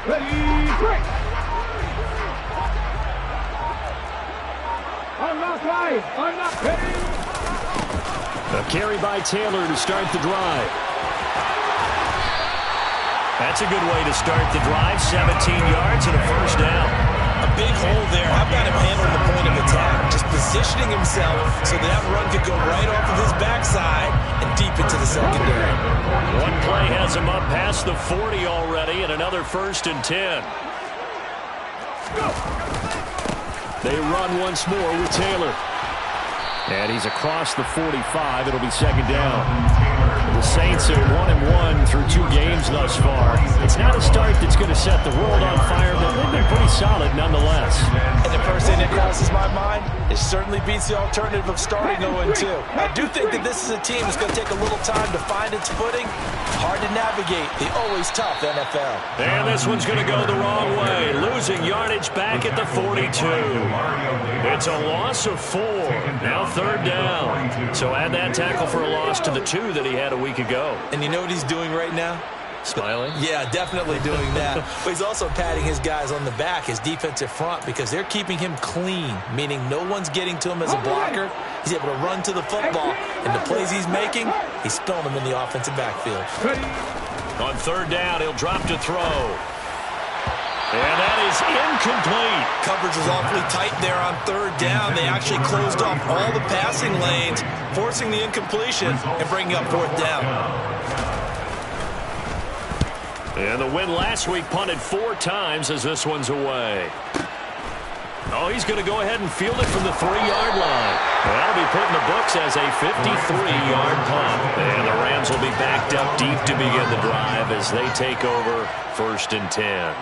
Ready, break. Unlock line. Unlock. Ready. A carry by Taylor to start the drive. That's a good way to start the drive. 17 yards and a first down. A big hole there. How about him handling the point of attack? Just positioning himself so that run could go right off of his backside and deep into the secondary. One play has him up past the 40 already, and another 1st and 10. They run once more with Taylor. And he's across the 45. It'll be 2nd down. The Saints are 1-1 through 2 games thus far. It's not a start that's going to set the world on fire, but they've been pretty solid nonetheless. And the first thing that crosses my mind, it certainly beats the alternative of starting 0-2. I do think that this is a team that's going to take a little time to find its footing. Hard to navigate the always tough NFL. And this one's going to go the wrong way. Losing yardage back at the 42. It's a loss of 4. Now 3rd down. So add that tackle for a loss to the 2 that he had a week ago. And you know what he's doing right now? Smiling? Yeah, definitely doing that. But he's also patting his guys on the back, his defensive front, because they're keeping him clean, meaning no one's getting to him as a blocker. He's able to run to the football, and the plays he's making, he's spilling them in the offensive backfield. On 3rd down, he'll drop to throw. And that is incomplete. Coverage was awfully tight there on 3rd down. They actually closed off all the passing lanes, forcing the incompletion and bringing up 4th down. And the win last week punted 4 times as this one's away. Oh, he's going to go ahead and field it from the 3-yard line. That'll be put in the books as a 53-yard punt. And the Rams will be backed up deep to begin the drive as they take over 1st and 10.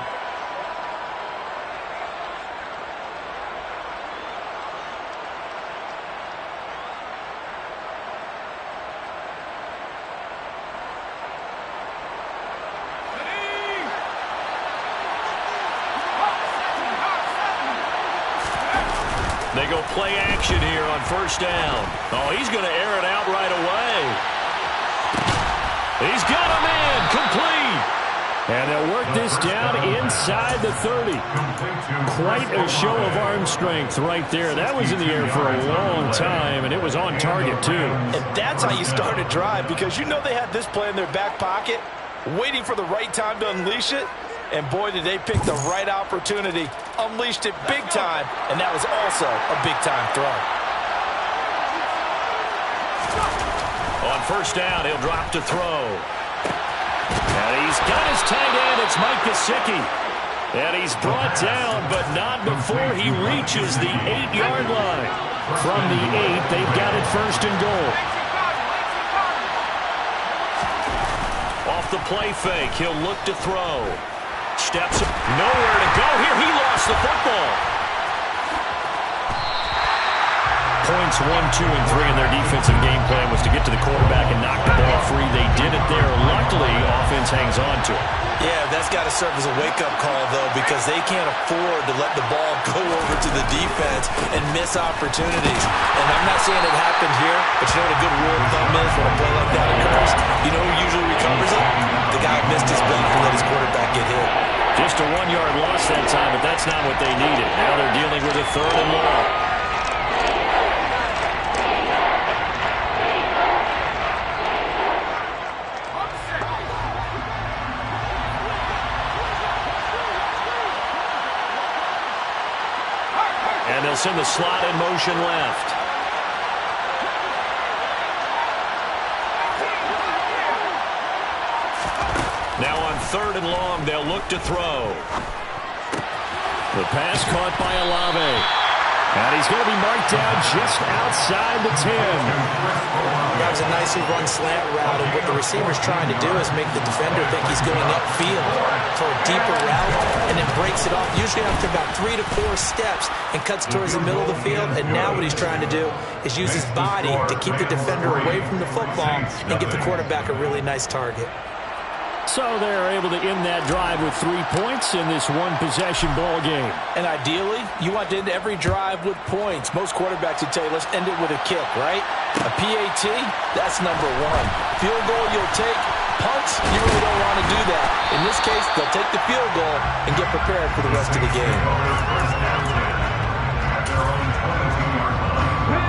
They go play action here on 1st down. Oh, he's going to air it out right away. He's got him in, complete. And they'll work this down inside the 30. Quite a show of arm strength right there. That was in the air for a long time, and it was on target, too. And that's how you start a drive, because you know they had this play in their back pocket, waiting for the right time to unleash it. And boy, did they pick the right opportunity. Unleashed it big time, and that was also a big-time throw. On 1st down, he'll drop to throw. And he's got his tight end. It's Mike Gesicki. And he's brought down, but not before he reaches the 8-yard line. From the 8, they've got it 1st and goal. Off the play fake, he'll look to throw. Steps nowhere to go here. He lost the football. Points 1, 2, and 3 in their defensive game plan was to get to the quarterback and knock the ball free. They did it there. Luckily, offense hangs on to it. Yeah, that's got to serve as a wake-up call, though, because they can't afford to let the ball go over to the defense and miss opportunities. And I'm not saying it happened here, but you know what a good rule of thumb is when a play like that occurs? You know who usually recovers it? The guy who missed his block and let his quarterback get hit. Just a 1-yard loss that time, but that's not what they needed. Now they're dealing with a 3rd and long. And they'll send the slot in motion left. Now on 3rd and long, they'll look to throw. The pass caught by Olave. And he's going to be marked down just outside the 10. That was a nicely run slant route, and what the receiver's trying to do is make the defender think he's going upfield for a deeper route, and then breaks it off, usually after about 3 to 4 steps, and cuts towards the middle of the field. And now what he's trying to do is use his body to keep the defender away from the football and give the quarterback a really nice target. So they're able to end that drive with 3 points in this one-possession ball game. And ideally, you want to end every drive with points. Most quarterbacks would tell you, let's end it with a kick, right? A PAT, that's number one. Field goal you'll take. Punts, you really don't want to do that. In this case, they'll take the field goal and get prepared for the rest of the game.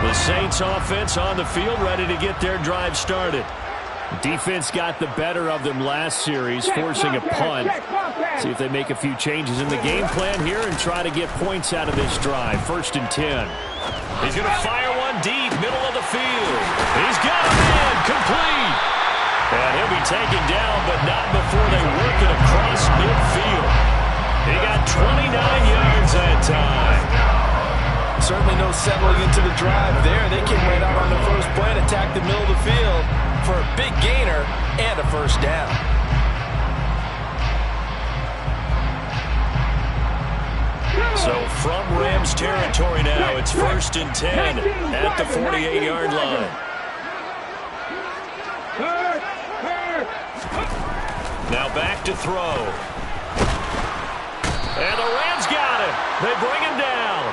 The Saints offense on the field, ready to get their drive started. Defense got the better of them last series, forcing a punt. See if they make a few changes in the game plan here and try to get points out of this drive. 1st and 10. He's going to fire one deep, middle of the field. He's got a man, complete. And he'll be taken down, but not before they work it across midfield. He got 29 yards that time. Certainly no settling into the drive there. They came right out on the first play and attacked the middle of the field for a big gainer and a first down. So from Rams territory now, it's 1st and 10 at the 48-yard line. Now back to throw. And the Rams got it. They bring him down.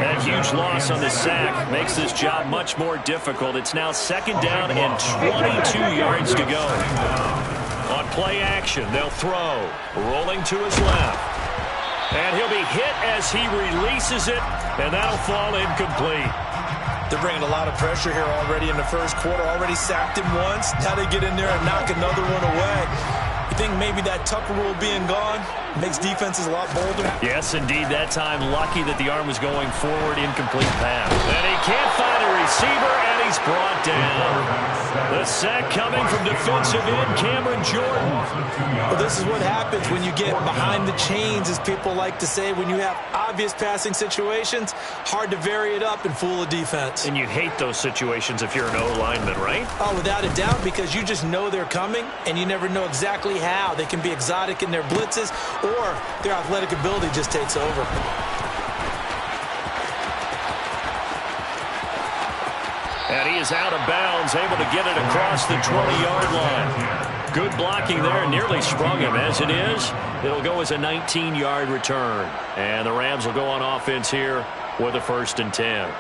That huge loss on the sack makes this job much more difficult. It's now 2nd down and 22 yards to go. On play action, they'll throw. Rolling to his left. And he'll be hit as he releases it, and that'll fall incomplete. They're bringing a lot of pressure here already in the first quarter. Already sacked him once. Now they get in there and knock another one away. You think maybe that Tucker rule being gone makes defenses a lot bolder? Yes, indeed. That time, lucky that the arm was going forward, incomplete pass. And he can't find a receiver, and he's brought down. The sack coming from defensive end Cameron Jordan. Well, this is what happens when you get behind the chains, as people like to say. When you have obvious passing situations, hard to vary it up and fool a defense. And you hate those situations if you're an O-lineman, right? Oh, without a doubt, because you just know they're coming, and you never know exactly how. They can be exotic in their blitzes, or their athletic ability just takes over. And he is out of bounds, able to get it across the 20-yard line. Good blocking there, nearly sprung him. As it is, it'll go as a 19-yard return. And the Rams will go on offense here with a 1st and 10.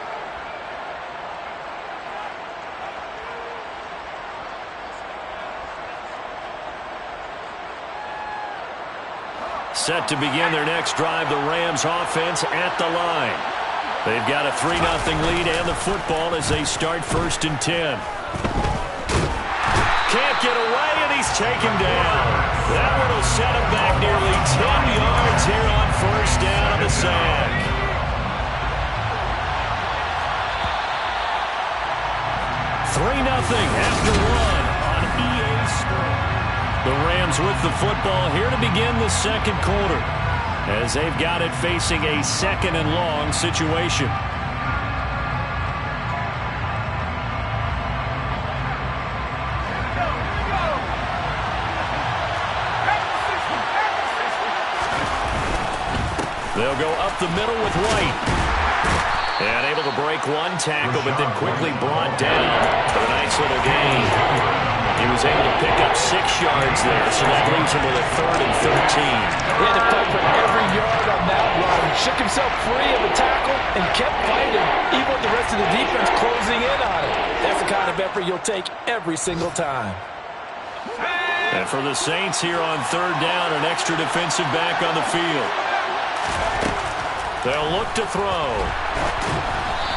Set to begin their next drive, the Rams offense at the line. They've got a 3-0 lead and the football as they start 1st and 10. Can't get away, and he's taken down. That one will set him back nearly 10 yards here on 1st down on the sack. (3-0) after one on EA Sports. The Rams with the football here to begin the second quarter, as they've got it facing a 2nd and long situation. They'll go up the middle with White. And able to break one tackle, but then quickly brought down for a nice little gain. He was able to pick up 6 yards there, so that leaves him with a 3rd and 13. He had to fight for every yard on that run. He shook himself free of the tackle and kept fighting, even with the rest of the defense closing in on it. That's the kind of effort you'll take every single time. And for the Saints here on 3rd down, an extra defensive back on the field. They'll look to throw.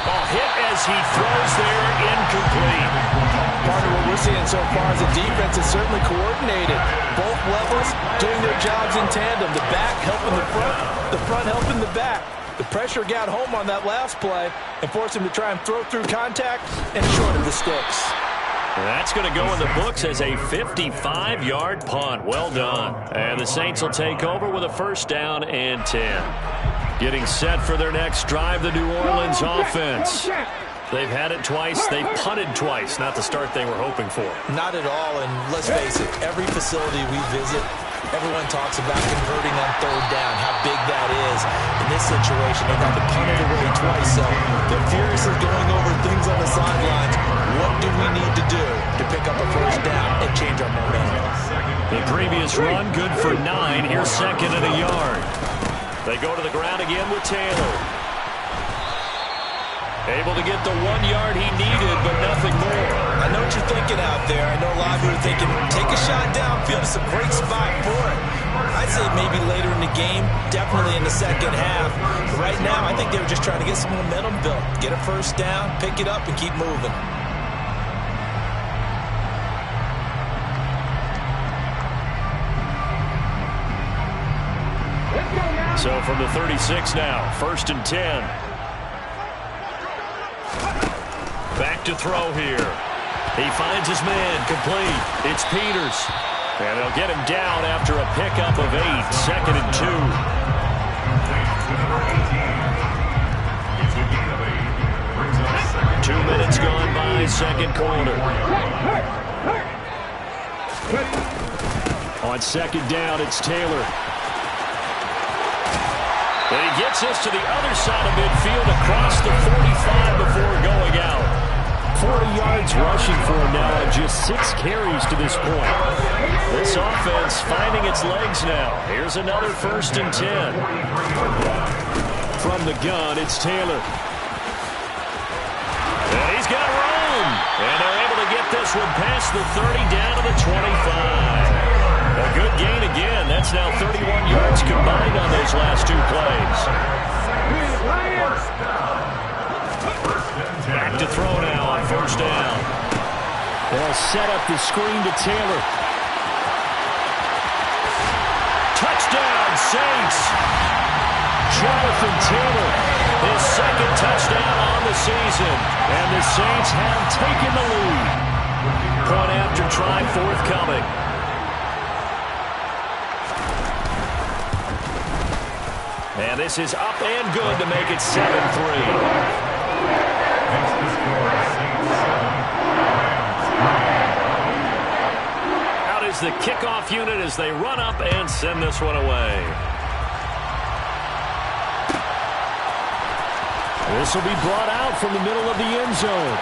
Ball hit as he throws there, incomplete. Part of what we're seeing so far is the defense is certainly coordinated. Both levels doing their jobs in tandem. The back helping the front helping the back. The pressure got home on that last play and forced him to try and throw through contact and short of the sticks. That's going to go in the books as a 55-yard punt. Well done. And the Saints will take over with a 1st down and 10. Getting set for their next drive, the New Orleans offense. They've had it twice. They've punted twice. Not the start they were hoping for. Not at all, and let's face it, every facility we visit, everyone talks about converting on 3rd down, how big that is. In this situation, they've got to punt it away twice, so they're furiously going over things on the sidelines. What do we need to do to pick up a 1st down and change our momentum? The previous run, good for 9. Here's second and a yard. They go to the ground again with Taylor. Able to get the 1 yard he needed, but nothing more. I know what you're thinking out there. I know a lot of you are thinking, take a shot downfield. It's a great spot for it. I'd say maybe later in the game, definitely in the second half. But right now, I think they were just trying to get some momentum built. Get a first down, pick it up, and keep moving. So from the 36 now, 1st and 10. Back to throw here. He finds his man, complete. It's Peters. And they'll get him down after a pickup of 8, 2nd and 2. Two minutes gone by, second quarter. On second down, it's Taylor. And he gets us to the other side of midfield across the 45 before going out. 40 yards rushing for him now on just 6 carries to this point. This offense finding its legs now. Here's another 1st and 10. From the gun, it's Taylor. And he's got room. And they're able to get this one past the 30 down to the 25. A good gain again. That's now 31 yards combined on those last 2 plays. Back to throw now on 1st down. They'll set up the screen to Taylor. Touchdown, Saints. Jonathan Taylor, his 2nd touchdown on the season. And the Saints have taken the lead. Point after try forthcoming. And this is up and good to make it 7-3. Out is the kickoff unit as they run up and send this one away. This will be brought out from the middle of the end zone.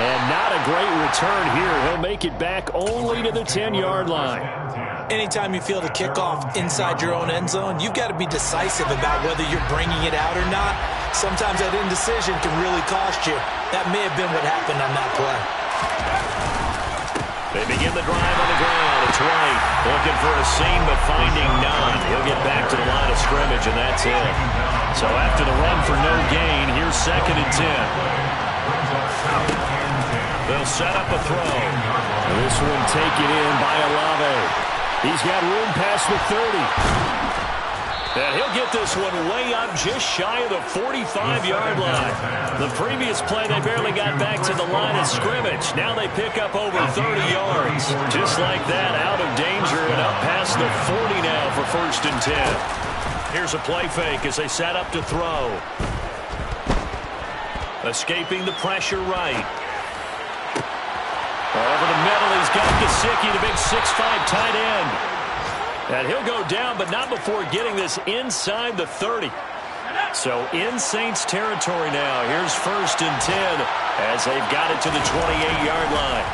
And not a great return here. He'll make it back only to the 10-yard line. Anytime you feel the kickoff inside your own end zone, you've got to be decisive about whether you're bringing it out or not. Sometimes that indecision can really cost you. That may have been what happened on that play. They begin the drive on the ground. It's White looking for a seam, but finding none. He'll get back to the line of scrimmage, and that's it. So after the run for no gain, here's 2nd and 10. They'll set up a throw. This one taken in by Olave. He's got room past the 30. And he'll get this one way up just shy of the 45-yard line. The previous play, they barely got back to the line of scrimmage. Now they pick up over 30 yards. Just like that, out of danger and up past the 40 now for 1st and 10. Here's a play fake as they set up to throw. Escaping the pressure right. Over the middle, he's got Gesicki, the big 6'5" tight end. And he'll go down, but not before getting this inside the 30. So in Saints territory now. Here's 1st and 10 as they've got it to the 28-yard line.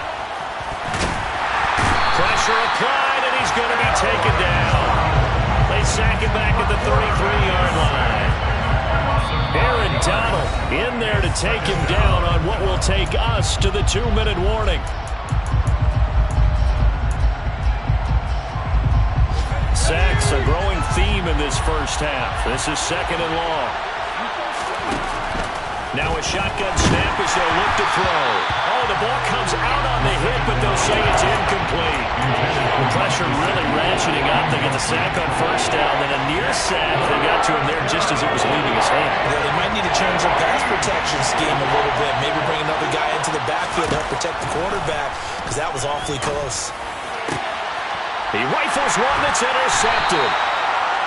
Pressure applied, and he's going to be taken down. They sack him back at the 33-yard line. Aaron Donald in there to take him down on what will take us to the 2-minute warning. Sacks, a growing theme in this first half. This is 2nd and long. Now a shotgun snap as they'll look to throw. Oh, the ball comes out on the hit, but they'll say it's incomplete. The pressure really ratcheting up. They get the sack on 1st down, then a near sack. They got to him there just as it was leaving his hand. Yeah, they might need to change their pass protection scheme a little bit. Maybe bring another guy into the backfield to help protect the quarterback, because that was awfully close. He rifles one that's intercepted.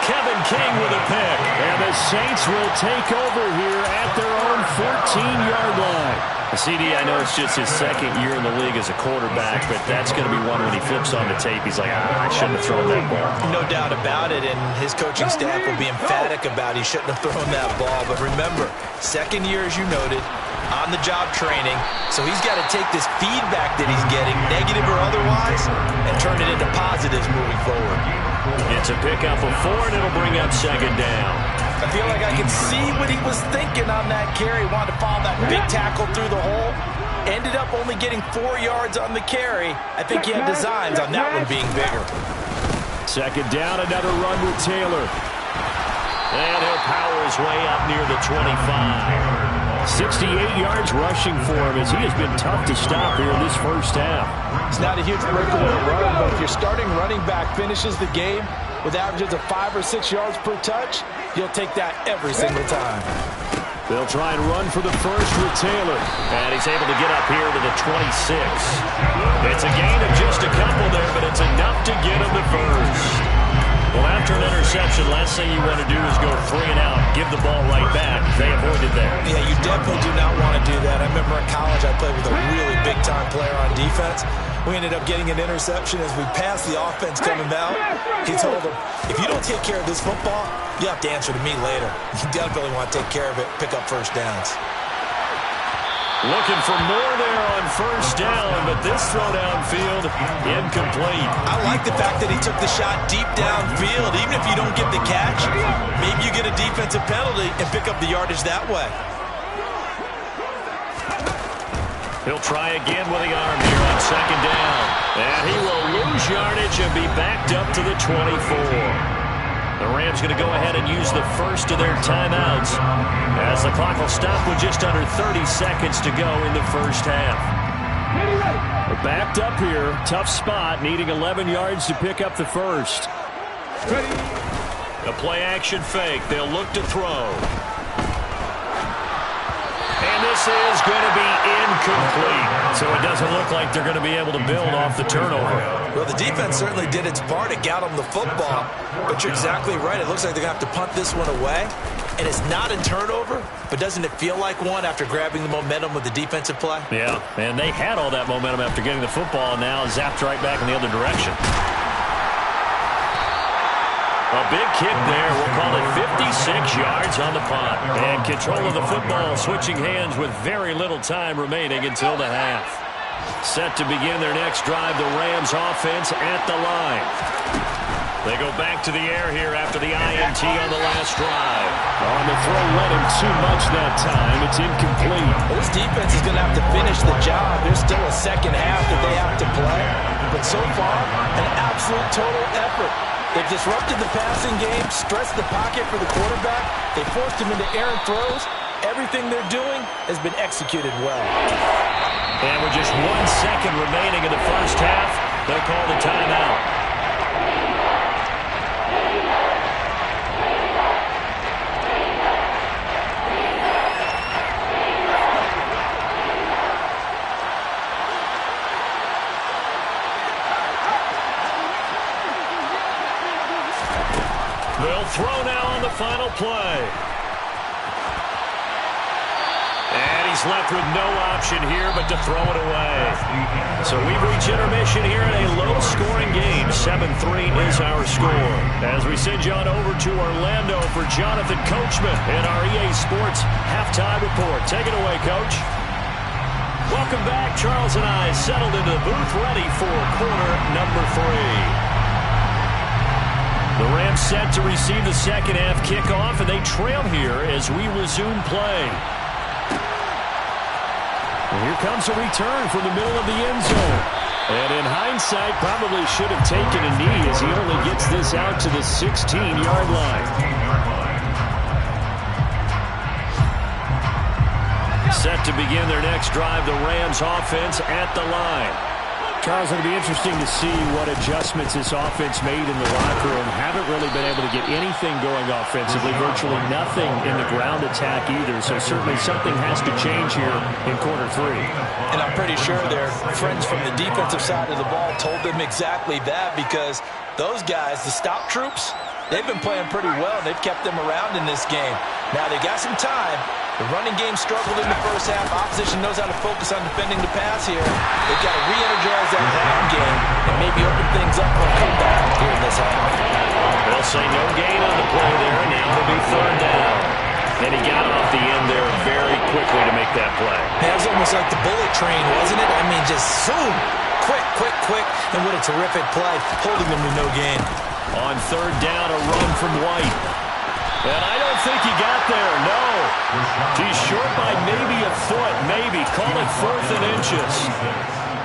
Kevin King with a pick. And the Saints will take over here at their own 14-yard line. CD, I know it's just his 2nd year in the league as a quarterback, but that's going to be one when he flips on the tape. He's like, I shouldn't have thrown that ball. No doubt about it, and his coaching staff will be emphatic about he shouldn't have thrown that ball. But remember, 2nd year, as you noted, on-the-job training. So he's got to take this feedback that he's getting, negative or otherwise, and turn it into positives moving forward. It's a pickup of 4, and it'll bring up second down. I feel like I can see what he was thinking on that carry. Wanted to follow that big tackle through the hole. Ended up only getting 4 yards on the carry. I think he had designs on that one being bigger. Second down, another run with Taylor. And he'll power his way up near the 25. 68 yards rushing for him as he has been tough to stop here in this first half. It's not a huge breakaway run, but if your starting running back finishes the game with averages of 5 or 6 yards per touch, you'll take that every single time. They'll try and run for the first with Taylor. And he's able to get up here to the 26. It's a gain of just a couple there, but it's enough to get him the first. Well, after an interception, last thing you want to do is go 3 and out, give the ball right back. They avoided that. Yeah, you definitely do not want to do that. I remember in college I played with a really big-time player on defense. We ended up getting an interception as we passed the offense coming out. He told him, if you don't take care of this football, you have to answer to me later. You definitely want to take care of it, pick up first downs. Looking for more there on first down, but this throw downfield, incomplete. I like the fact that he took the shot deep downfield. Even if you don't get the catch, maybe you get a defensive penalty and pick up the yardage that way. He'll try again with the arm here on second down. And he will lose yardage and be backed up to the 24. The Rams going to go ahead and use the first of their timeouts as the clock will stop with just under 30 seconds to go in the first half. We're backed up here. Tough spot, needing 11 yards to pick up the first. A play-action fake. They'll look to throw. And this is going to be incomplete. So it doesn't look like they're going to be able to build off the turnover. Well, the defense certainly did its part. It got them the football. But you're exactly right. It looks like they're going to have to punt this one away. And it's not a turnover, but doesn't it feel like one after grabbing the momentum with the defensive play? Yeah, and they had all that momentum after getting the football, and now zapped right back in the other direction. A big kick there. We'll call it 56 yards on the punt. And control of the football, switching hands with very little time remaining until the half. Set to begin their next drive, the Rams offense at the line. They go back to the air here after the INT on the last drive. On the throw, led him too much that time. It's incomplete. This defense is going to have to finish the job. There's still a second half that they have to play. But so far, an absolute total effort. They've disrupted the passing game, stressed the pocket for the quarterback. They forced him into errant throws. Everything they're doing has been executed well. And with just 1 second remaining in the first half, they'll call the timeout. They'll throw now on the final play. And he's left with no option here but to throw it away. So we've reached intermission here in a low-scoring game. 7-3 is our score. As we send you on over to Orlando for Jonathan Coachman and our EA Sports halftime report. Take it away, Coach. Welcome back. Charles and I settled into the booth ready for quarter number 3. The Rams set to receive the second half kickoff, and they trail here as we resume play. And here comes a return from the middle of the end zone. And in hindsight, probably should have taken a knee as he only gets this out to the 16-yard line. Set to begin their next drive, the Rams offense at the line. Charles, it'll be interesting to see what adjustments this offense made in the locker room. Haven't really been able to get anything going offensively, virtually nothing in the ground attack either. So certainly something has to change here in quarter 3. And I'm pretty sure their friends from the defensive side of the ball told them exactly that, because those guys, the stop troops, they've been playing pretty well, and they've kept them around in this game. Now they got some time. The running game struggled in the first half. Opposition knows how to focus on defending the pass here. They've got to re-energize that ground game and maybe open things up for a comeback here in this half. They'll say no gain on the play there, and now it'll be third down. And he got off the end there very quickly to make that play. That was almost like the bullet train, wasn't it? I mean, just zoom. Quick, quick, quick. And what a terrific play, holding them to no gain. On third down, a run from White. And I don't think he got there, no. He's short by maybe a foot, maybe. Call it 4th and inches.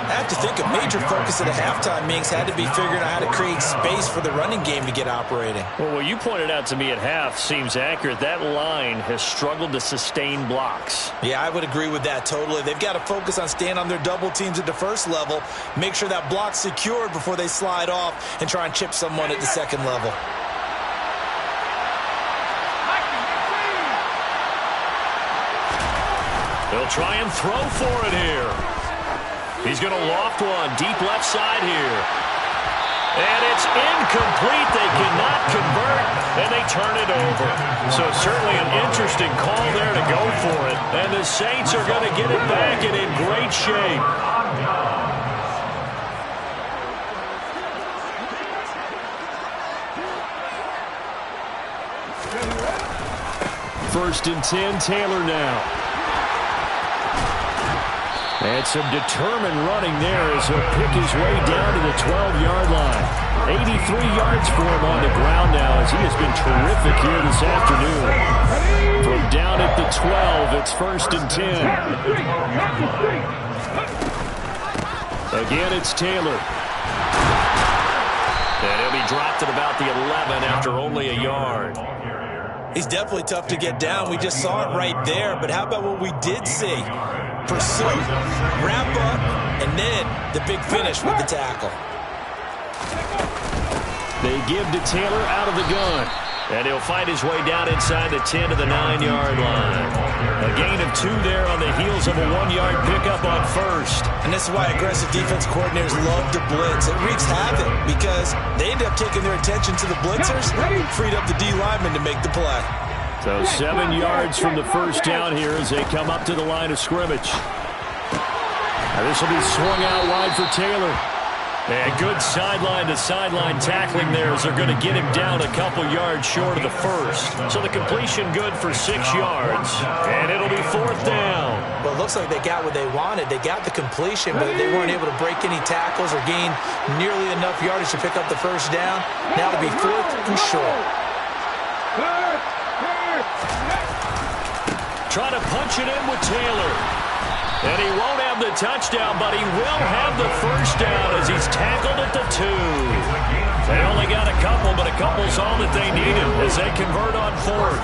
I have to think a major focus at the halftime, Minks, had to be figuring out how to create space for the running game to get operating. Well, what you pointed out to me at half seems accurate. That line has struggled to sustain blocks. Yeah, I would agree with that totally. They've got to focus on staying on their double teams at the first level, make sure that block's secured before they slide off and try and chip someone at the second level. They'll try and throw for it here. He's going to loft one deep left side here. And it's incomplete. They cannot convert, and they turn it over. So certainly an interesting call there to go for it. And the Saints are going to get it back and in great shape. 1st and 10, Taylor now. And some determined running there as he'll pick his way down to the 12-yard line. 83 yards for him on the ground now as he has been terrific here this afternoon. From down at the 12, it's 1st and 10. Again, it's Taylor. And he'll be dropped at about the 11 after only a yard. He's definitely tough to get down. We just saw it right there. But how about what we did see? Pursuit, wrap up, and then the big finish with the tackle. They give to Taylor out of the gun. And he'll find his way down inside the 10 to the 9-yard line. A gain of 2 there on the heels of a 1-yard pickup on 1st. And this is why aggressive defense coordinators love to blitz. It wreaks havoc because they end up taking their attention to the blitzers, freed up the D lineman to make the play. So 7 yards from the first down here as they come up to the line of scrimmage. Now this will be swung out wide for Taylor. And good sideline-to-sideline tackling there as they're going to get him down a couple yards short of the first. So the completion good for 6 yards. And it'll be 4th down. Well, it looks like they got what they wanted. They got the completion, but they weren't able to break any tackles or gain nearly enough yardage to pick up the first down. Now it'll be 4th and short. Trying to punch it in with Taylor. And he won't have the touchdown, but he will have the first down as he's tackled at the 2. They only got a couple, but a couple's all that they needed as they convert on 4th.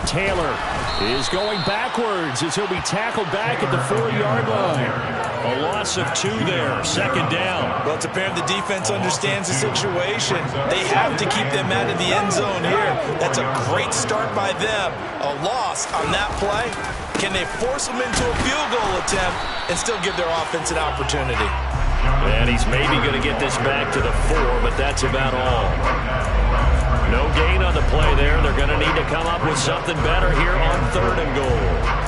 Taylor is going backwards as he'll be tackled back at the 4-yard line. A loss of 2 there, 2nd down. Well, it's apparent the defense understands the situation. They have to keep them out of the end zone here. That's a great start by them. A loss on that play. Can they force them into a field goal attempt and still give their offense an opportunity? And he's maybe going to get this back to the 4, but that's about all. No gain on the play there. They're going to need to come up with something better here on 3rd and goal.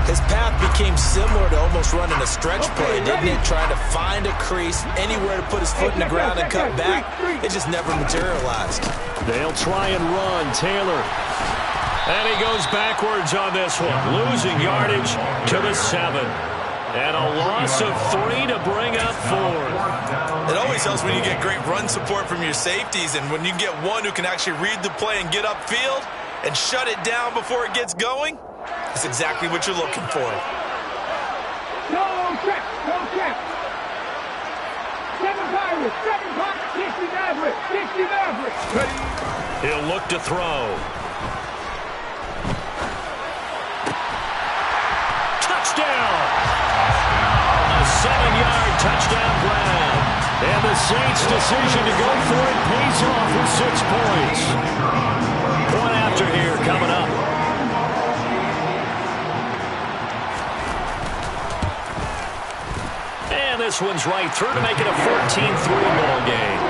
His path became similar to almost running a stretch play, didn't it? Trying to find a crease, anywhere to put his foot in the ground and cut back. It just never materialized. They'll try and run. Taylor. And he goes backwards on this one. Losing yardage to the 7. And a loss of 3 to bring up 4th. It always helps when you get great run support from your safeties, and when you get one who can actually read the play and get upfield and shut it down before it gets going, that's exactly what you're looking for. No check, no check. 7 Pirates, 60 Mavericks. Ready? He'll look to throw. Touchdown! A 7-yard touchdown grab. And the Saints' decision to go for it pays off with 6 points. One after here coming up. And this one's right through to make it a 14-3 ball game.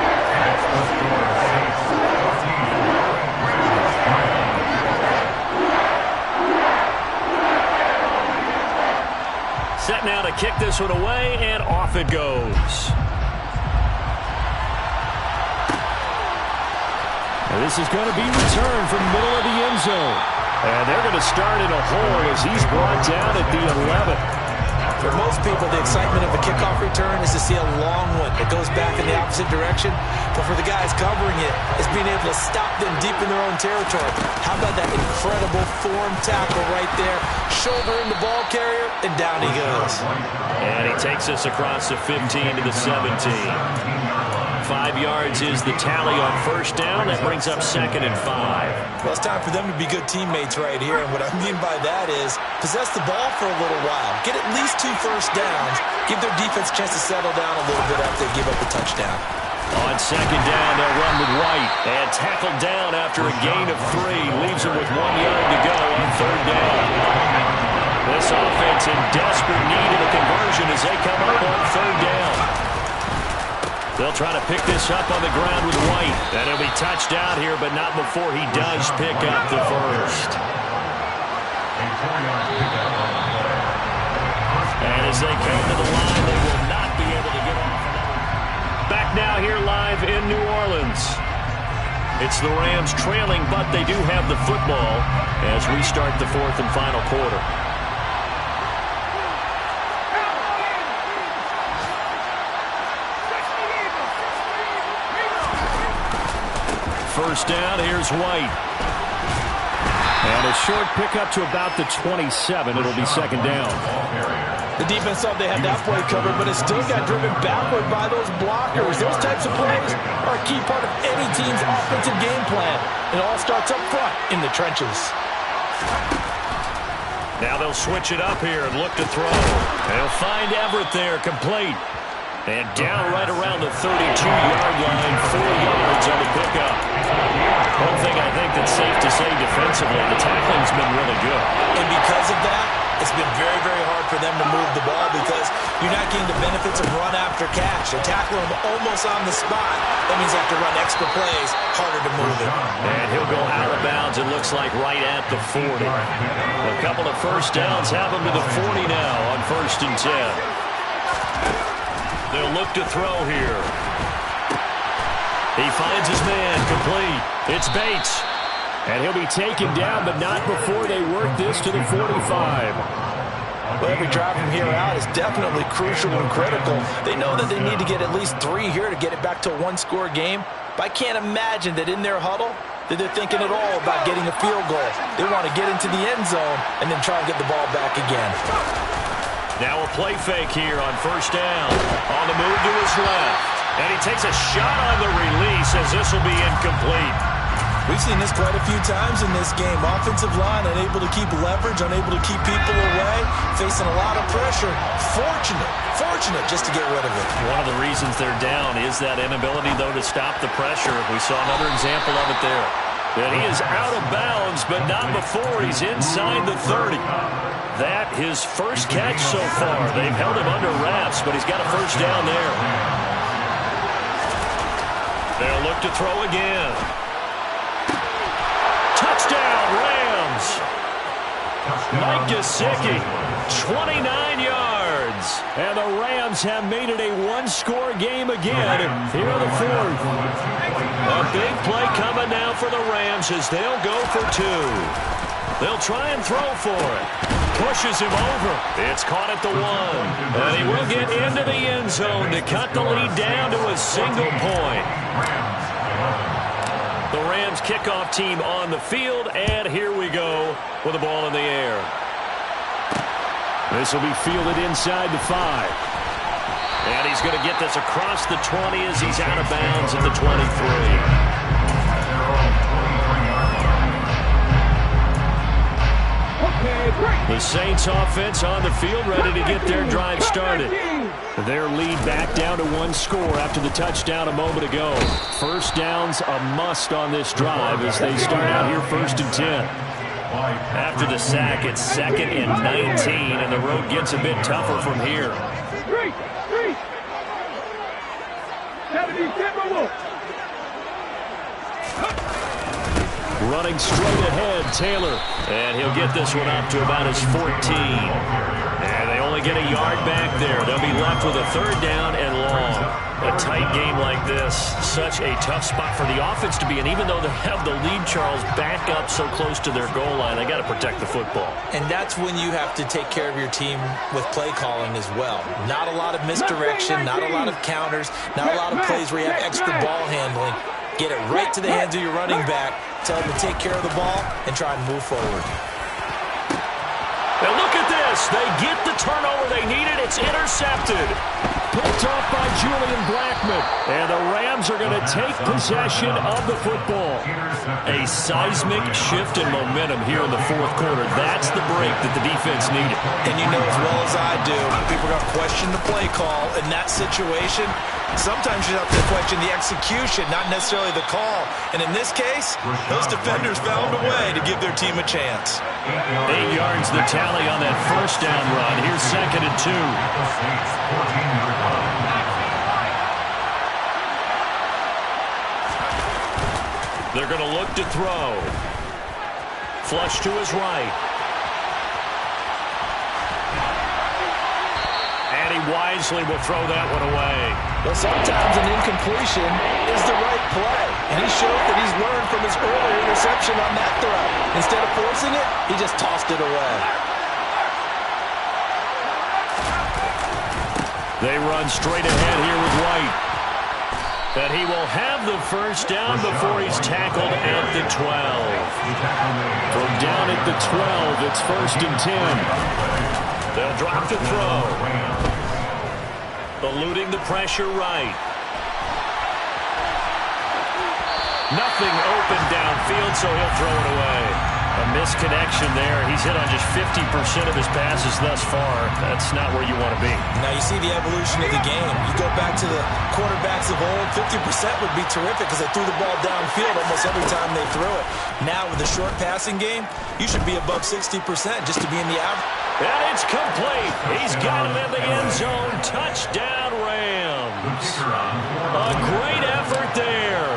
Set now to kick this one away, and off it goes. And this is going to be returned from the middle of the end zone. And they're going to start in a hole as he's brought down at the 11. For most people, the excitement of a kickoff return is to see a long one that goes back in the opposite direction. But for the guys covering it, it's being able to stop them deep in their own territory. How about that incredible form tackle right there? Shoulder in the ball carrier, and down he goes. And he takes us across the 15 to the 17. 5 yards is the tally on first down. That brings up 2nd and 5. Well, it's time for them to be good teammates right here. And what I mean by that is possess the ball for a little while. Get at least 2 first downs. Give their defense a chance to settle down a little bit after they give up a touchdown. On 2nd down, they'll run with White. And tackled down after a gain of 3. Leaves him with 1 yard to go on 3rd down. This offense in desperate need of a conversion as they come up on 3rd down. They'll try to pick this up on the ground with White. And he'll be touched out here, but not before he does pick up the first. And as they come to the line, they will not be able to get off another. Back now here live in New Orleans. It's the Rams trailing, but they do have the football as we start the 4th and final quarter. First down, here's White. And a short pickup to about the 27. It'll be 2nd down. The defense thought they had that play covered, but it still got driven backward by those blockers. Those types of plays are a key part of any team's offensive game plan. It all starts up front in the trenches. Now they'll switch it up here and look to throw. They'll find Everett there, complete. And down right around the 32-yard line, 4 yards on the pickup. One thing I think that's safe to say defensively, the tackling's been really good. And because of that, it's been very, very hard for them to move the ball because you're not getting the benefits of run after catch. They're tackling them almost on the spot. That means they have to run extra plays, harder to move it. And he'll go out of bounds, it looks like, right at the 40. A couple of first downs have him to the 40 now on 1st and 10. They'll look to throw here. He finds his man, complete. It's Bates. And he'll be taken down, but not before they work this to the 45. Well, every drive from here out is definitely crucial and critical. They know that they need to get at least 3 here to get it back to a 1-score game. But I can't imagine that in their huddle that they're thinking at all about getting a field goal. They want to get into the end zone and then try and get the ball back again. Now a play fake here on 1st down. On the move to his left. And he takes a shot on the release as this will be incomplete. We've seen this quite a few times in this game. Offensive line unable to keep leverage, unable to keep people away, facing a lot of pressure. Fortunate just to get rid of it. One of the reasons they're down is that inability, though, to stop the pressure. We saw another example of it there. That he is out of bounds, but not before he's inside the 30. That his first catch so far. They've held him under wraps, but he's got a first down there. They'll look to throw again. Touchdown, Rams. Mike Gesicki, 29 yards. And the Rams have made it a 1-score game again here in the 4th. A big play coming now for the Rams as they'll go for 2. They'll try and throw for it. Pushes him over. It's caught at the 1. And he will get into the end zone to cut the lead down to a single point. The Rams kickoff team on the field, and here we go with the ball in the air. This will be fielded inside the 5. And he's going to get this across the 20 as he's out of bounds at the 23. The Saints offense on the field ready to get their drive started. Their lead back down to 1 score after the touchdown a moment ago. First down's a must on this drive as they start out here 1st and 10. After the sack, it's 2nd and 19, and the road gets a bit tougher from here. Running straight ahead, Taylor. And he'll get this one up to about his 14. And they only get a yard back there. They'll be left with a 3rd down and long. A tight game like this, such a tough spot for the offense to be in. Even though they have the lead, Charles, back up so close to their goal line, they got to protect the football. And that's when you have to take care of your team with play calling as well. Not a lot of misdirection, not a lot of counters, not a lot of plays where you have extra ball handling. Get it right to the hands of your running back, tell them to take care of the ball, and try and move forward. Now look at this. They get the turnover they needed. It's intercepted. Picked off by Julian Blackmon. And the Rams are going to take possession of the football. A seismic shift in momentum here in the fourth quarter. That's the break that the defense needed. And you know as well as I do, people are going to question the play call in that situation. Sometimes you have to question the execution, not necessarily the call. And in this case, those defenders found a way to give their team a chance. 8 yards the tally on that first down run. Here's 2nd and 2. They're going to look to throw. Flush to his right. And he wisely will throw that one away. Well, sometimes an incompletion is the right play. And he showed that he's learned from his earlier interception on that throw. Instead of forcing it, he just tossed it away. They run straight ahead here with White. That he will have the first down before he's tackled at the 12. From down at the 12, it's 1st and 10. They'll drop the throw. Eluding the pressure right. Nothing open downfield, so he'll throw it away. A misconnection there. He's hit on just 50% of his passes thus far. That's not where you want to be. Now you see the evolution of the game. You go back to the quarterbacks of old, 50% would be terrific because they threw the ball downfield almost every time they threw it. Now with the short passing game, you should be above 60% just to be in the average. And it's complete. He's got it in the end zone. Touchdown, Rams. A great effort there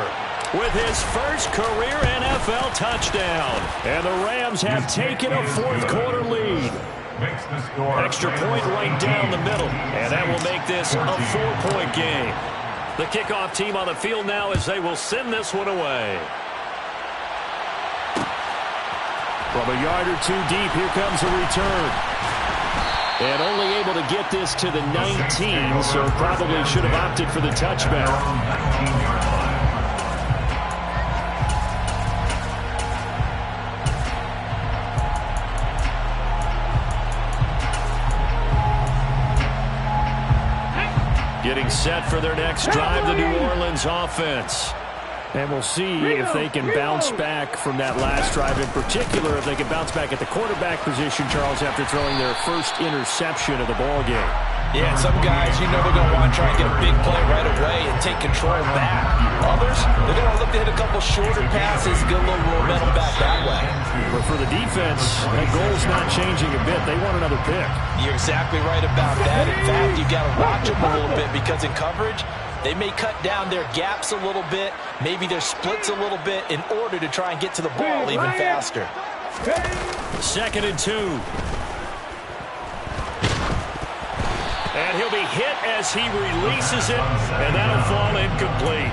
with his first career NFL touchdown. And the Rams have taken a fourth quarter lead. Extra point right down the middle. And that will make this a 4-point game. The kickoff team on the field now as they will send this one away. From a yard or two deep, here comes a return. And only able to get this to the 19, so probably should have opted for the touchback. Getting set for their next drive, the New Orleans offense. And we'll see if they can bounce back from that last drive. In particular, if they can bounce back at the quarterback position, Charles, after throwing their first interception of the ballgame. Yeah, some guys, you know they're going to want to try and get a big play right away and take control back. Others, they're going to look to hit a couple shorter passes, get a little momentum back that way. But for the defense, that goal's not changing a bit. They want another pick. You're exactly right about that. In fact, you've got to watch them a little bit because in coverage, they may cut down their gaps a little bit, maybe their splits a little bit in order to try and get to the ball even faster. 2nd and 2. And he'll be hit as he releases it, and that'll fall incomplete.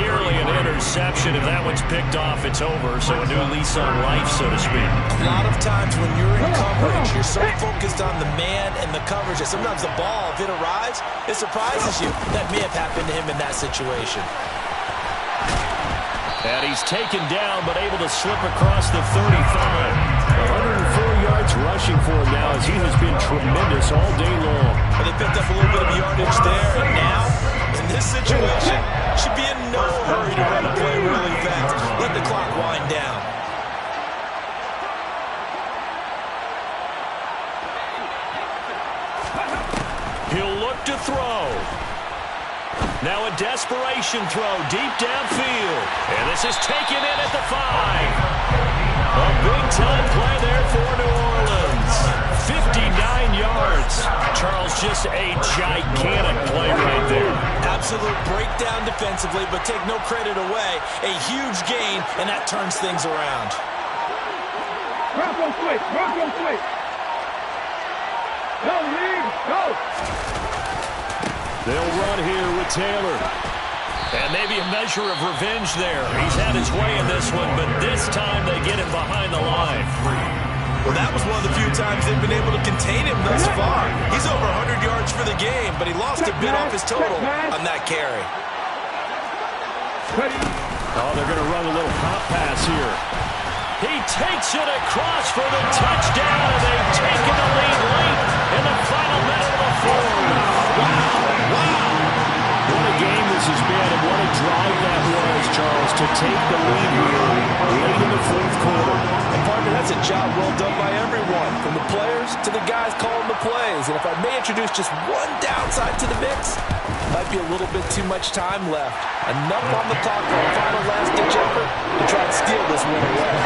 Nearly an interception. If that one's picked off, it's over. So a new lease on life, so to speak. A lot of times when you're in coverage, you're so focused on the man and the coverage that sometimes the ball, if it arrives, it surprises you. That may have happened to him in that situation. And he's taken down, but able to slip across the 35. 104 yards rushing for him now as he has been tremendous all day long. And they picked up a little bit of yardage there. And now, in this situation, should be in no hurry to run a play really fast. Let the clock wind down. He'll look to throw. Now a desperation throw deep downfield. And this is taken in at the 5. A big-time play there for New Orleans. 59 yards. Charles, just a gigantic play right there. Absolute breakdown defensively, but take no credit away. A huge gain, and that turns things around. Bronco switch. Bronco switch. Go, lead. Go. They'll run here with Taylor. And maybe a measure of revenge there. He's had his way in this one, but this time they get him behind the line. Well, that was one of the few times they've been able to contain him thus far. He's over 100 yards for the game, but he lost a bit off his total on that carry. Oh, they're going to run a little pop pass here. He takes it across for the touchdown, and they've taken the lead late in the final minute of the fourth. Wow. What a game this has been, and what a drive that was, Charles, to take the lead here late in the fourth quarter. And, partner, that's a job well done by everyone, from the players to the guys calling the plays. And if I may introduce just one downside to the mix, might be a little bit too much time left. Enough on the clock for a final last-ditch effort to try and steal this win away.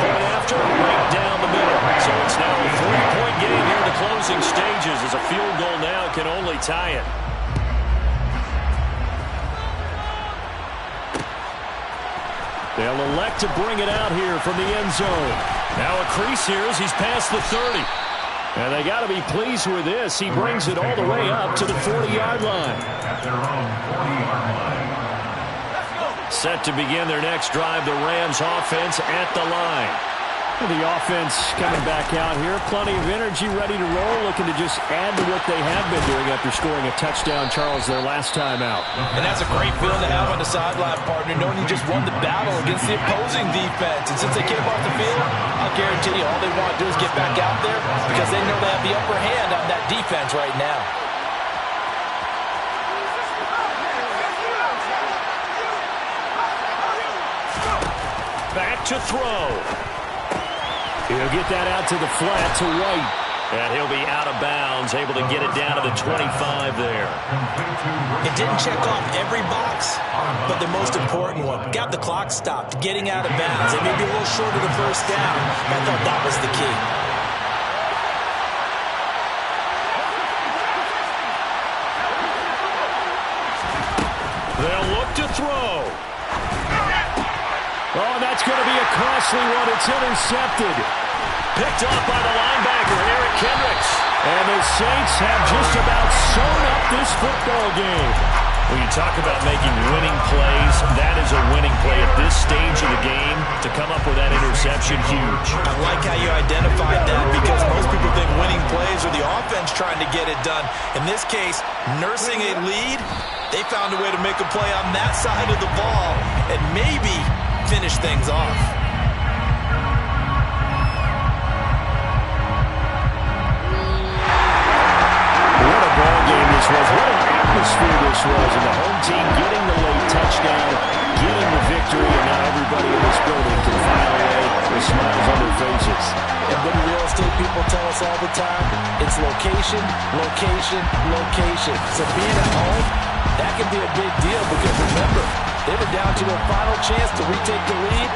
Point after, right down the middle. So it's now a 3-point game here in the closing stages, as a field goal now can only tie it. They'll elect to bring it out here from the end zone. Now a crease here as he's past the 30. And they got to be pleased with this. He brings it all the way up to the 40-yard line. Set to begin their next drive, the Rams offense at the line. The offense coming back out here. Plenty of energy, ready to roll, looking to just add to what they have been doing after scoring a touchdown, Charles, their last time out. And that's a great feeling to have on the sideline, partner, knowing you just won the battle against the opposing defense. And since they came off the field, I'll guarantee you all they want to do is get back out there because they know they have the upper hand on that defense right now. Back to throw. He'll get that out to the flat to White. And he'll be out of bounds, able to get it down to the 25 there. It didn't check off every box, but the most important one. Got the clock stopped, getting out of bounds. It may be a little short of the first down. I thought that was the key. They'll look to throw. Oh, that's going to be a costly one. It's intercepted. Picked off by the linebacker, Eric Kendricks. And the Saints have just about sewn up this football game. When you talk about making winning plays, that is a winning play at this stage of the game. To come up with that interception, huge. I like how you identified that because most people think winning plays are the offense trying to get it done. In this case, nursing a lead, they found a way to make a play on that side of the ball and maybe finish things off. What a ball game this was. What an atmosphere this was. And the home team getting the late touchdown, getting the victory, and now everybody in this building can file away with smiles on their faces. And what do real estate people tell us all the time? It's location, location, location. So being at home, that can be a big deal because remember, they were down to their final chance to retake the lead.